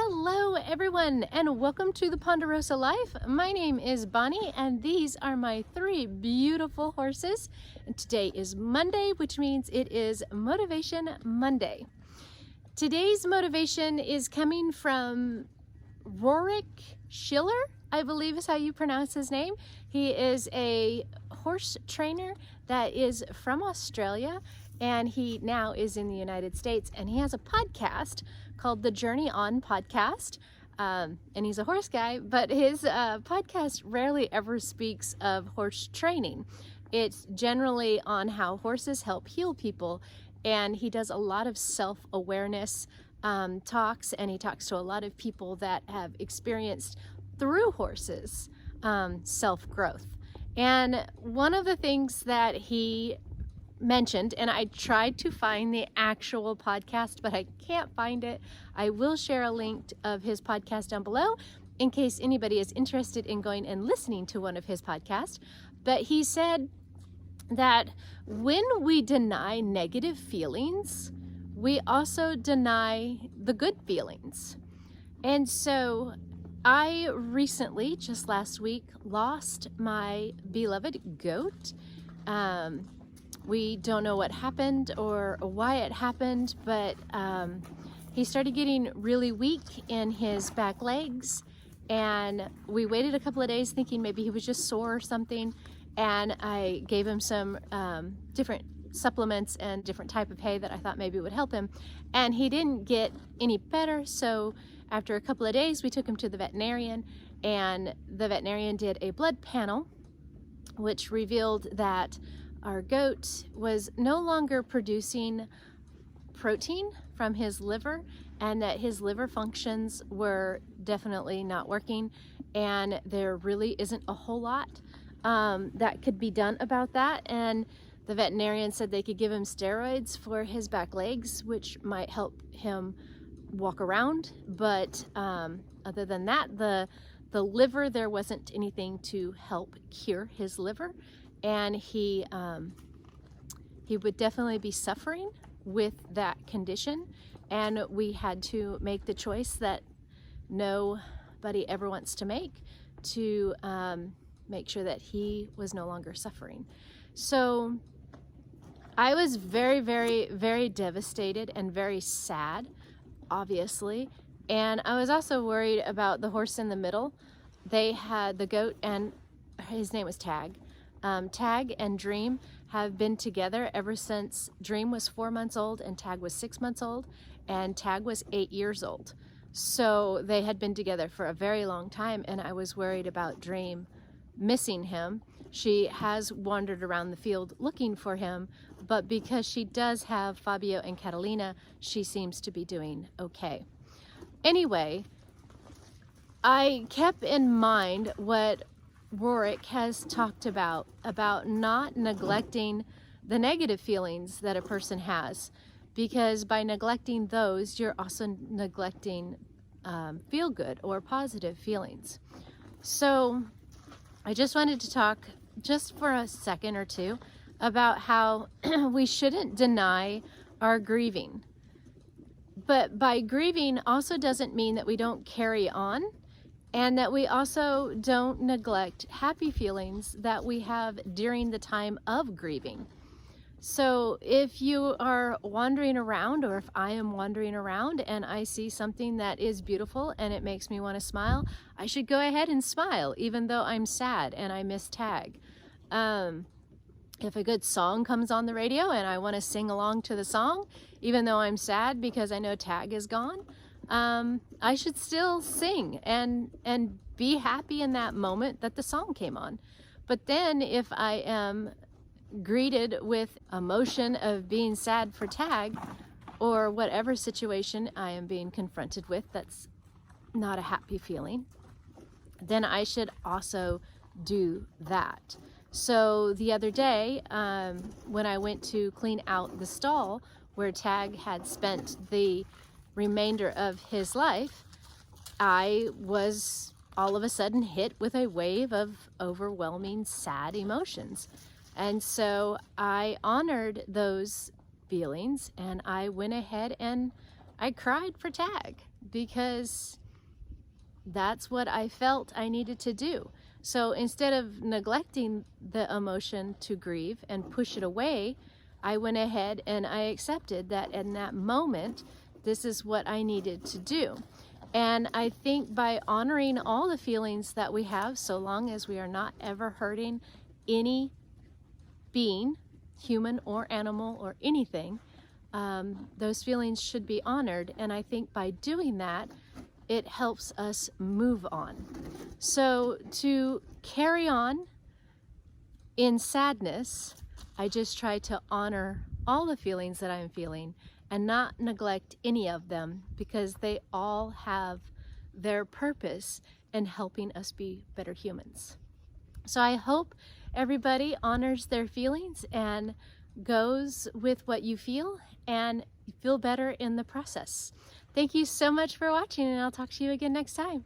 Hello everyone and welcome to the Ponderosa Life. My name is Bonnie and these are my three beautiful horses. And today is Monday, which means it is Motivation Monday. Today's motivation is coming from Warwick Schiller, I believe is how you pronounce his name. He is a horse trainer that is from Australia and he now is in the United States, and he has a podcast called The Journey On Podcast. And he's a horse guy, but his podcast rarely ever speaks of horse training. It's generally on how horses help heal people, and he does a lot of self-awareness talks, and he talks to a lot of people that have experienced through horses self-growth. And one of the things that he mentioned, and I tried to find the actual podcast, but I can't find it. I will share a link of his podcast down below in case anybody is interested in going and listening to one of his podcasts. But he said that when we deny negative feelings, we also deny the good feelings. And so I recently, just last week, lost my beloved goat. We don't know what happened or why it happened, but he started getting really weak in his back legs, and we waited a couple of days thinking maybe he was just sore or something, and I gave him some different supplements and different type of hay that I thought maybe would help him, and he didn't get any better. So after a couple of days we took him to the veterinarian, and the veterinarian did a blood panel which revealed that our goat was no longer producing protein from his liver, and that his liver functions were definitely not working, and there really isn't a whole lot that could be done about that. And the veterinarian said they could give him steroids for his back legs, which might help him walk around, but other than that, the liver, there wasn't anything to help cure his liver, and he would definitely be suffering with that condition. And we had to make the choice that nobody ever wants to make, to make sure that he was no longer suffering. So I was very, very, very devastated and very sad, obviously. And I was also worried about the horse in the middle. They had the goat, and his name was Tag. Tag and Dream have been together ever since Dream was 4 months old and Tag was 6 months old, and Tag was 8 years old. So they had been together for a very long time, and I was worried about Dream missing him. She has wandered around the field looking for him, but because she does have Fabio and Catalina, she seems to be doing okay. Anyway, I kept in mind what Warwick has talked about not neglecting the negative feelings that a person has, because by neglecting those, you're also neglecting feel good or positive feelings. So I just wanted to talk just for a second or two about how we shouldn't deny our grieving. But by grieving also doesn't mean that we don't carry on, and that we also don't neglect happy feelings that we have during the time of grieving. So if you are wandering around, or if I am wandering around and I see something that is beautiful and it makes me want to smile, I should go ahead and smile, even though I'm sad and I miss Tag. If a good song comes on the radio and I want to sing along to the song, even though I'm sad because I know Tag is gone, I should still sing and be happy in that moment that the song came on. But then if I am greeted with emotion of being sad for Tag, or whatever situation I am being confronted with that's not a happy feeling, then I should also do that. So the other day, when I went to clean out the stall where Tag had spent the remainder of his life, I was all of a sudden hit with a wave of overwhelming sad emotions. And so I honored those feelings, and I went ahead and I cried for Tag. because that's what I felt I needed to do. So instead of neglecting the emotion to grieve and push it away, I went ahead and I accepted that in that moment, this is what I needed to do. And I think by honoring all the feelings that we have, so long as we are not ever hurting any being, human or animal or anything, those feelings should be honored. And I think by doing that, it helps us move on. So to carry on in sadness, I just try to honor all the feelings that I'm feeling and not neglect any of them, because they all have their purpose in helping us be better humans. So I hope everybody honors their feelings and goes with what you feel and feel better in the process. Thank you so much for watching, and I'll talk to you again next time.